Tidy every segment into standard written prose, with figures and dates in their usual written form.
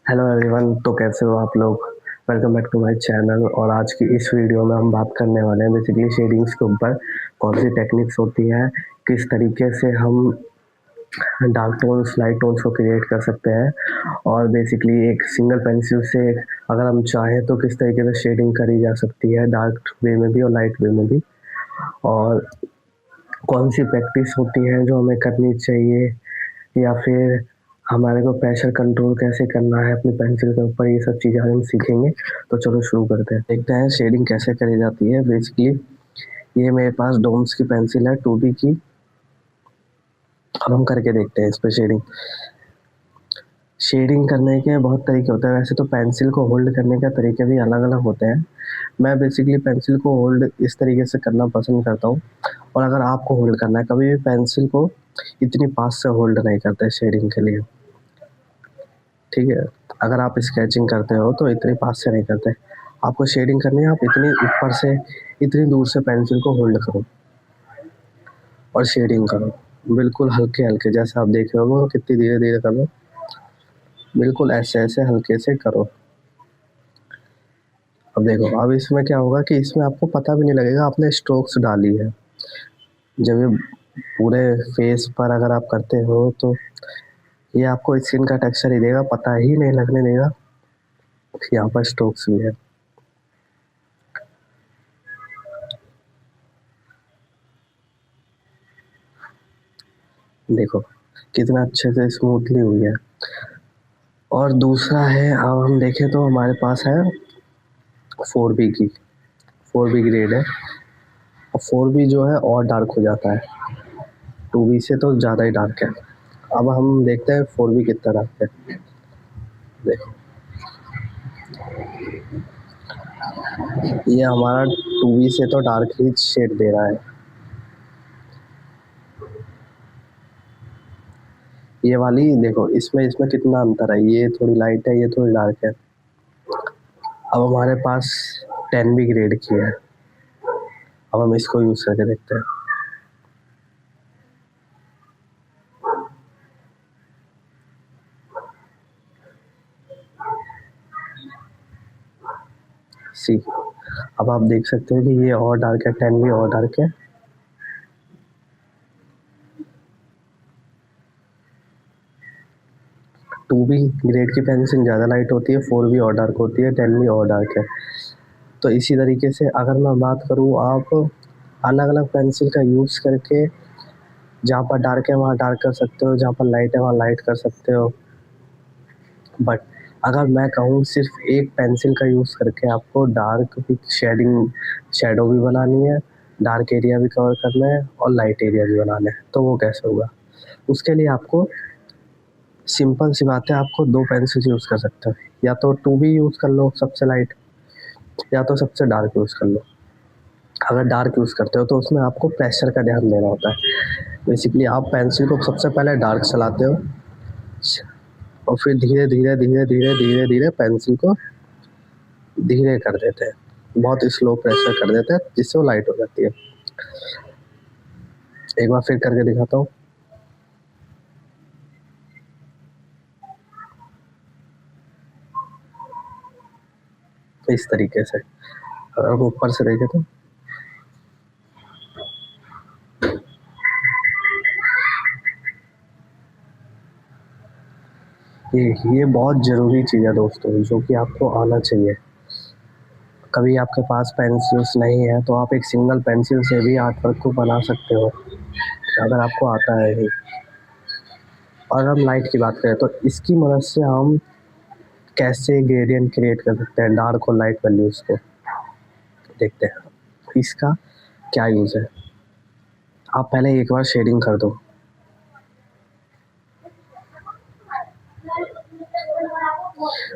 Hello everyone, तो कैसे हो आप लोग। Welcome back to my channel. और आज की इस वीडियो में हम बात करने वाले हैं बेसिकली शेडिंग्स के ऊपर। कौन सी टेक्निक्स होती हैं, किस तरीके से हम डार्क टोन्स लाइट टोन्स को क्रिएट कर सकते हैं, और बेसिकली एक सिंगल पेंसिल से अगर हम चाहें तो किस तरीके से शेडिंग करी जा सकती है डार्क वे में भी और लाइट वे में भी, और कौन सी प्रैक्टिस होती है जो हमें करनी चाहिए, या फिर हमारे को प्रेशर कंट्रोल कैसे करना है अपनी पेंसिल के ऊपर। ये सब चीज़ें हम सीखेंगे। तो चलो शुरू करते हैं, देखते हैं शेडिंग कैसे करी जाती है। बेसिकली ये मेरे पास डोम्स की पेंसिल है 2B की। अब हम करके देखते हैं इस पर शेडिंग। शेडिंग करने के बहुत तरीके होते हैं। वैसे तो पेंसिल को होल्ड करने के तरीके भी अलग अलग होते हैं। मैं बेसिकली पेंसिल को होल्ड इस तरीके से करना पसंद करता हूँ। और अगर आपको होल्ड करना है, कभी भी पेंसिल को इतनी पास से होल्ड नहीं करते शेडिंग के लिए, ठीक है। अगर आप स्केचिंग करते हो तो इतनी पास से नहीं करते। आपको शेडिंग करनी है, आप इतनी ऊपर से इतनी दूर से पेंसिल को होल्ड करो और शेडिंग करो। बिल्कुल हल्के हल्के, जैसे आप देख रहे हो कितनी धीरे धीरे करो। बिल्कुल ऐसे ऐसे हल्के से करो। अब देखो, अब इसमें क्या होगा कि इसमें आपको पता भी नहीं लगेगा आपने स्ट्रोक्स डाली है। जब ये पूरे फेस पर अगर आप करते हो तो ये आपको स्किन का टेक्सचर ही देगा, पता ही नहीं लगने देगा कि यहाँ पर स्ट्रोक्स भी है। देखो कितना अच्छे से स्मूथली हुई है। और दूसरा है, अब हम देखें तो हमारे पास है 4B की। 4B ग्रेड है, और 4B जो है और डार्क हो जाता है। 2B से तो ज़्यादा ही डार्क है। अब हम देखते हैं 4B कितना डार्क है। देखो ये हमारा 2B से तो डार्क ही शेड दे रहा है। ये वाली देखो, इसमें इसमें कितना अंतर है। ये थोड़ी लाइट है, ये थोड़ी डार्क है। अब हमारे पास 10B ग्रेड की है। अब हम इसको यूज़ करके देखते हैं। सी, अब आप देख सकते हो कि ये और डार्क है, 10B और डार्क है। 2B ग्रेड की पेंसिल ज़्यादा लाइट होती है, 4B और डार्क होती है, 10B और डार्क है। तो इसी तरीके से अगर मैं बात करूँ, आप अलग अलग पेंसिल का यूज़ करके जहाँ पर डार्क है वहाँ डार्क कर सकते हो, जहाँ पर लाइट है वहाँ लाइट कर सकते हो। बट अगर मैं कहूँ सिर्फ एक पेंसिल का यूज़ करके आपको डार्क भी शैडो भी बनानी है, डार्क एरिया भी कवर करना है और लाइट एरिया भी बनाना है, तो वो कैसे होगा। उसके लिए आपको सिंपल सी बात है, आपको दो पेंसिल यूज़ कर सकते हो। या तो 2B यूज़ कर लो सबसे लाइट, या तो सबसे डार्क यूज़ कर लो। अगर डार्क यूज़ करते हो तो उसमें आपको प्रेशर का ध्यान देना होता है। बेसिकली आप पेंसिल को सबसे पहले डार्क चलाते हो, और फिर धीरे धीरे धीरे धीरे धीरे धीरे पेंसिल को धीरे कर देते हैं, बहुत स्लो प्रेशर कर देते हैं, जिससे वो लाइट हो जाती है। एक बार फिर करके दिखाता हूँ। इस तरीके से अगर हम ऊपर से देखें तो ये बहुत ज़रूरी चीज़ है दोस्तों, जो कि आपको आना चाहिए। कभी आपके पास पेंसिल्स नहीं है तो आप एक सिंगल पेंसिल से भी आर्ट वर्क को बना सकते हो, अगर आपको आता है ही। और हम लाइट की बात करें तो इसकी मदद से हम कैसे ग्रेडियंट क्रिएट कर सकते हैं डार्क और लाइट वैल्यूज़ को। देखते हैं इसका क्या यूज़ है। आप पहले एक बार शेडिंग कर दो।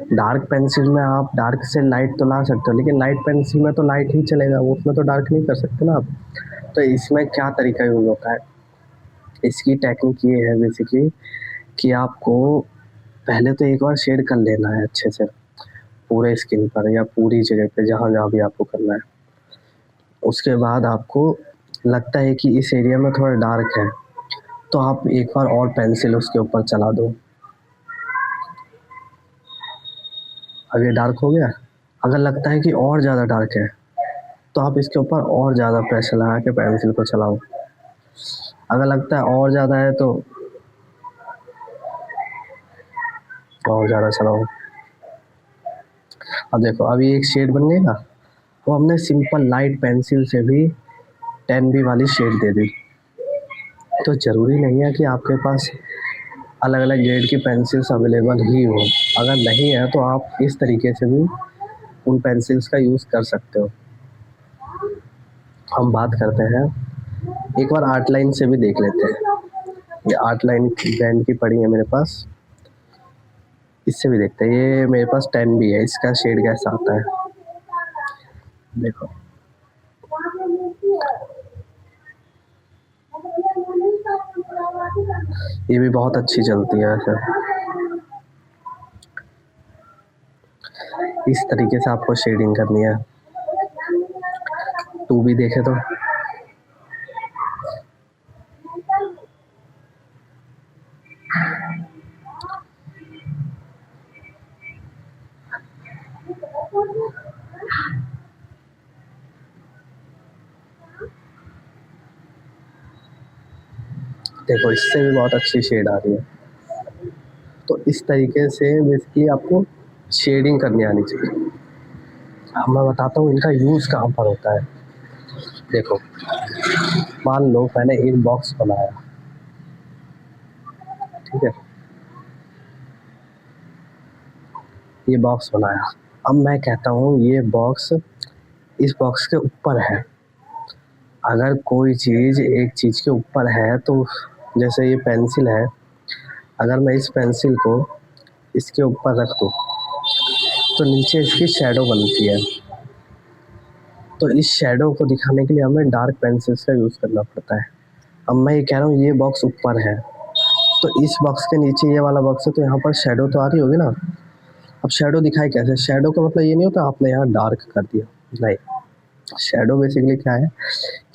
डार्क पेंसिल में आप डार्क से लाइट तो ला सकते हो, लेकिन लाइट पेंसिल में तो लाइट ही चलेगा, वो उसमें तो डार्क नहीं कर सकते ना आप। तो इसमें क्या तरीका यूज़ होता है, इसकी टेक्निक ये है बेसिकली कि आपको पहले तो एक बार शेड कर लेना है अच्छे से पूरे स्किन पर या पूरी जगह पे, जहाँ जहाँ भी आपको करना है। उसके बाद आपको लगता है कि इस एरिया में थोड़ा डार्क है, तो आप एक बार और पेंसिल उसके ऊपर चला दो। अब ये डार्क हो गया। अगर लगता है कि और ज़्यादा डार्क है तो आप इसके ऊपर और ज़्यादा प्रेशर लगा के पेंसिल को चलाओ। अगर लगता है और ज़्यादा है तो और ज़्यादा चलाओ। अब देखो अभी एक शेड बन गई ना, तो हमने सिंपल लाइट पेंसिल से भी 10B वाली शेड दे दी। तो ज़रूरी नहीं है कि आपके पास अलग अलग ग्रेड की पेंसिल्स अवेलेबल ही हो। अगर नहीं है तो आप इस तरीके से भी उन पेंसिल्स का यूज़ कर सकते हो। हम बात करते हैं, एक बार आर्ट लाइन से भी देख लेते हैं। ये आर्ट लाइन ब्रांड की पड़ी है मेरे पास, इससे भी देखते हैं। ये मेरे पास 10B है, इसका शेड कैसा आता है देखो। ये भी बहुत अच्छी चलती है वैसे। इस तरीके से आपको शेडिंग करनी है। 2B देखे तो देखो, इससे भी बहुत अच्छी शेड आ रही है। तो इस तरीके से बेसिकली आपको शेडिंग करनी आनी चाहिए। अब मैं बताता हूँ इनका यूज़ कहाँ पर होता है। देखो, मान लो मैंने एक बॉक्स बनाया, ठीक है, ये बॉक्स बनाया। अब मैं कहता हूँ ये बॉक्स इस बॉक्स के ऊपर है। अगर कोई चीज़ एक चीज़ के ऊपर है तो जैसे ये पेंसिल है, अगर मैं इस पेंसिल को इसके ऊपर रख दूँ तो नीचे इसकी शैडो बनती है। तो इस शैडो को दिखाने के लिए हमें डार्क पेंसिल्स का यूज़ करना पड़ता है। अब मैं ये कह रहा हूँ ये बॉक्स ऊपर है, तो इस बॉक्स के नीचे ये वाला बॉक्स है, तो यहाँ पर शैडो तो आ रही होगी ना। अब शैडो दिखाई कैसे? शैडो का मतलब ये नहीं होता आपने यहाँ डार्क कर दिया, नहीं। शैडो बेसिकली क्या है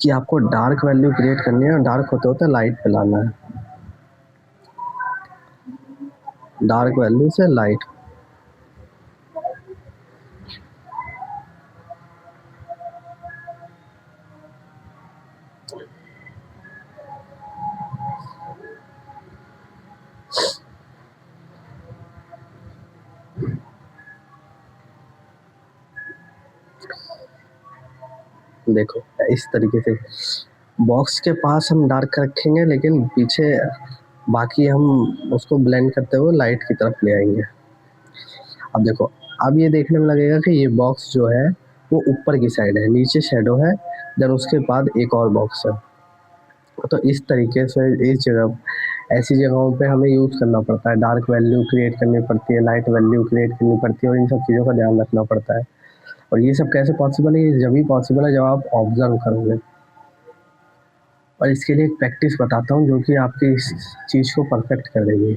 कि आपको डार्क वैल्यू क्रिएट करनी है, और डार्क होते होते लाइट पे लाना है। डार्क वैल्यू से लाइट। देखो इस तरीके से बॉक्स के पास हम डार्क रखेंगे, लेकिन पीछे बाकी हम उसको ब्लेंड करते हुए लाइट की तरफ ले आएंगे। अब देखो, अब ये देखने में लगेगा कि ये बॉक्स जो है वो ऊपर की साइड है, नीचे शैडो है, देन उसके बाद एक और बॉक्स है। तो इस तरीके से इस जगह ऐसी जगहों पे हमें यूज़ करना पड़ता है, डार्क वैल्यू क्रिएट करनी पड़ती है, लाइट वैल्यू क्रिएट करनी पड़ती है, और इन सब चीज़ों का ध्यान रखना पड़ता है। और ये सब कैसे पॉसिबल है? ये जब ही पॉसिबल है जब आप ऑब्जर्व करोगे। और इसके लिए एक प्रैक्टिस बताता हूँ जो कि आपकी इस चीज़ को परफेक्ट कर देगी।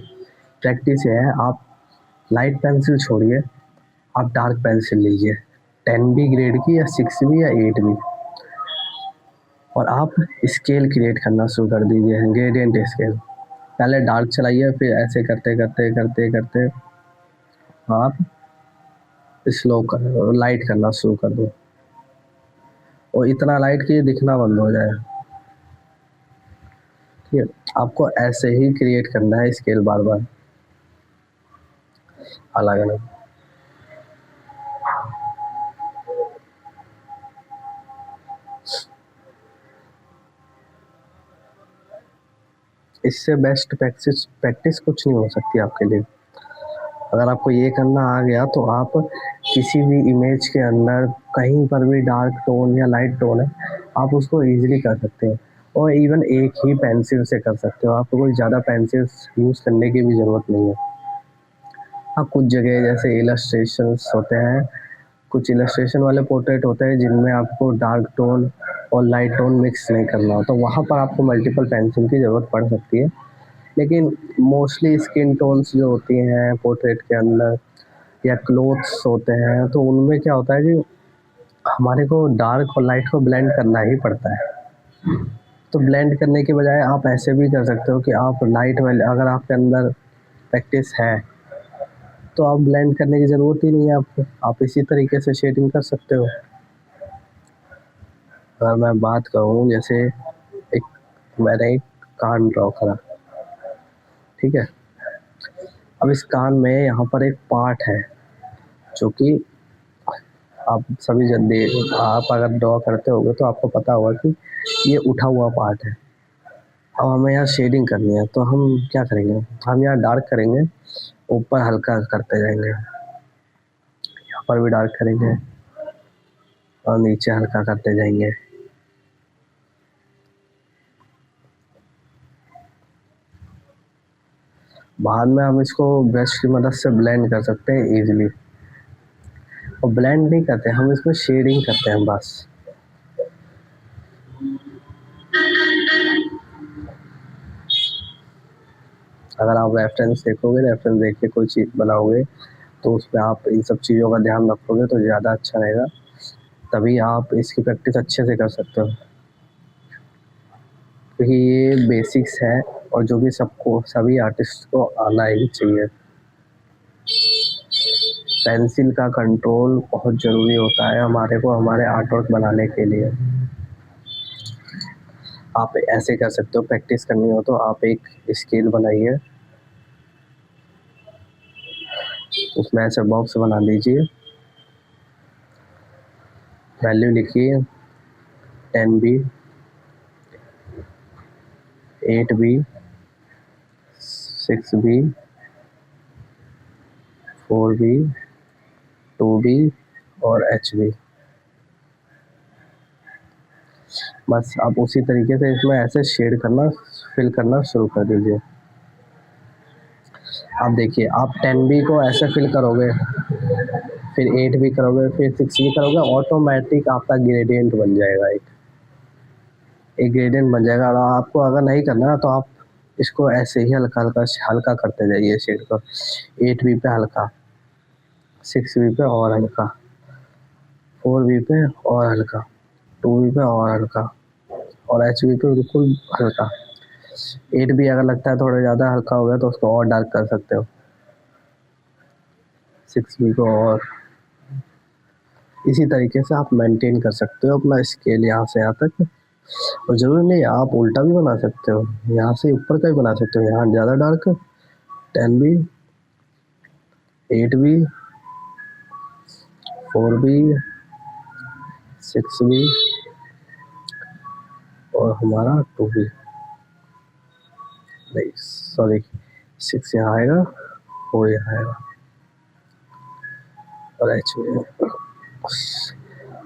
प्रैक्टिस ये है, आप लाइट पेंसिल छोड़िए, आप डार्क पेंसिल लीजिए, 10B ग्रेड की या 6B या 8B, और आप स्केल क्रिएट करना शुरू कर दीजिए, ग्रेडियंट स्केल। पहले डार्क चलाइए, फिर ऐसे करते करते करते करते आप स्लो कर लाइट करना शुरू कर दो, और इतना लाइट कि ये दिखना बंद हो जाए। ठीक है, आपको ऐसे ही क्रिएट करना है स्केल बार बार अलग अलग। इससे बेस्ट प्रैक्टिस प्रैक्टिस कुछ नहीं हो सकती आपके लिए। अगर आपको ये करना आ गया तो आप किसी भी इमेज के अंदर कहीं पर भी डार्क टोन या लाइट टोन है, आप उसको ईजिली कर सकते हो, और इवन एक ही पेंसिल से कर सकते हो। आपको कोई ज़्यादा पेंसिल्स यूज़ करने की भी ज़रूरत नहीं है। हाँ, कुछ जगह जैसे इलस्ट्रेशंस होते हैं, कुछ इलस्ट्रेशन वाले पोर्ट्रेट होते हैं जिनमें आपको डार्क टोन और लाइट टोन मिक्स नहीं करना हो, तो वहाँ पर आपको मल्टीपल पेंसिल की ज़रूरत पड़ सकती है। लेकिन मोस्टली स्किन टोन्स जो होती हैं पोर्ट्रेट के अंदर या क्लोथ्स होते हैं, तो उनमें क्या होता है कि हमारे को डार्क और लाइट को ब्लेंड करना ही पड़ता है। तो ब्लेंड करने के बजाय आप ऐसे भी कर सकते हो कि आप लाइट वाले, अगर आपके अंदर प्रैक्टिस है तो आप ब्लेंड करने की ज़रूरत ही नहीं है आपको, आप इसी तरीके से शेडिंग कर सकते हो। अगर मैं बात करूँ जैसे एक मैंने एक कान ड्रॉ करा, ठीक है। अब इस कान में यहाँ पर एक पार्ट है जो कि आप सभी जन दे आप अगर ड्रॉ करते होगे तो आपको पता होगा कि ये उठा हुआ पार्ट है। अब हमें यहाँ शेडिंग करनी है तो हम क्या करेंगे, हम यहाँ डार्क करेंगे, ऊपर हल्का करते जाएंगे, यहाँ पर भी डार्क करेंगे और नीचे हल्का करते जाएंगे। बाद में हम इसको ब्रश की मदद से ब्लेंड कर सकते हैं इजीली। और ब्लेंड नहीं करते, हम इसमें शेडिंग करते हैं बस। अगर आप रेफरेंस देखोगे, रेफरेंस देख के कोई चीज़ बनाओगे तो उसमें आप इन सब चीज़ों का ध्यान रखोगे तो ज़्यादा अच्छा रहेगा, तभी आप इसकी प्रैक्टिस अच्छे से कर सकते हो। क्योंकि ये बेसिक्स है और जो कि सबको, सभी आर्टिस्ट को आना ही चाहिए। पेंसिल का कंट्रोल बहुत ज़रूरी होता है हमारे को, हमारे आर्ट वर्क बनाने के लिए। आप ऐसे कर सकते हो, प्रैक्टिस करनी हो तो आप एक स्केल बनाइए, उसमें ऐसे बॉक्स बना लीजिए, वैल्यू लिखिए 10B, 8B, 6B, 4B, 2B और HB। बस आप उसी तरीके से इसमें ऐसे शेड करना, फिल करना शुरू कर दीजिए। आप देखिए, आप 10B को ऐसे फिल करोगे, फिर 8B करोगे, फिर 6B करोगे, ऑटोमेटिक आपका ग्रेडियंट बन जाएगा, एक ग्रेडियंट बन जाएगा। और आपको अगर नहीं करना ना तो आप इसको ऐसे ही हल्का हल्का हल्का करते जाइए शेड को। 8B पे हल्का, 6B पे और हल्का, 4B पे और हल्का, 2B पे और हल्का और HB पे बिल्कुल हल्का। 8B अगर लगता है थोड़ा ज़्यादा हल्का हो गया तो उसको और डार्क कर सकते हो, 6B को। और इसी तरीके से आप मेंटेन कर सकते हो अपना स्केल यहाँ से यहाँ तक। और ज़रूरी नहीं, आप उल्टा भी बना सकते हो, यहाँ से ऊपर का भी बना सकते हो। यहाँ ज़्यादा dark 10B, 8B, 4B, 6B और हमारा 2B, नहीं सॉरी, 6 यहाँ आएगा, 4 यहाँ आएगा और HB।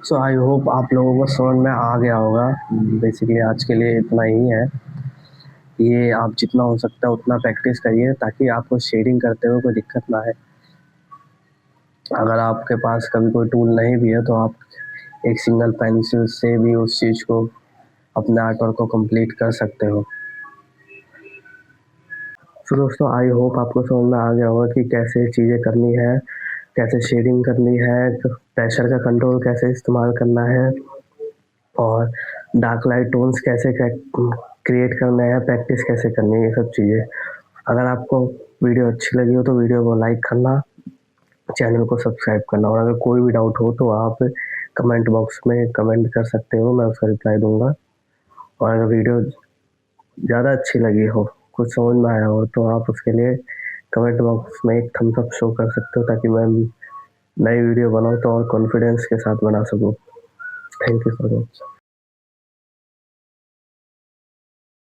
सो आई होप आप लोगों को समझ में आ गया होगा। बेसिकली आज के लिए इतना ही है। ये आप जितना हो सकता है उतना प्रैक्टिस करिए ताकि आपको शेडिंग करते हुए कोई दिक्कत ना आए। अगर आपके पास कभी कोई टूल नहीं भी है तो आप एक सिंगल पेंसिल से भी उस चीज़ को, अपने आर्ट वर्क को कंप्लीट कर सकते हो। तो दोस्तों आई होप आपको समझ में आ गया होगा कि कैसे चीज़ें करनी है, कैसे शेडिंग करनी है, प्रेशर का कंट्रोल कैसे इस्तेमाल करना है और डार्क लाइट टोन्स कैसे क्रिएट करना है, प्रैक्टिस कैसे करनी है, ये सब चीज़ें। अगर आपको वीडियो अच्छी लगी हो तो वीडियो को लाइक करना, चैनल को सब्सक्राइब करना, और अगर कोई भी डाउट हो तो आप कमेंट बॉक्स में कमेंट कर सकते हो, मैं उसका रिप्लाई दूंगा। और अगर वीडियो ज़्यादा अच्छी लगी हो, कुछ समझ में आया हो तो आप उसके लिए कमेंट बॉक्स में एक थम्स अप शो कर सकते हो ताकि मैं नई वीडियो बनाऊँ तो और कॉन्फिडेंस के साथ बना सकूँ। Thank you so much.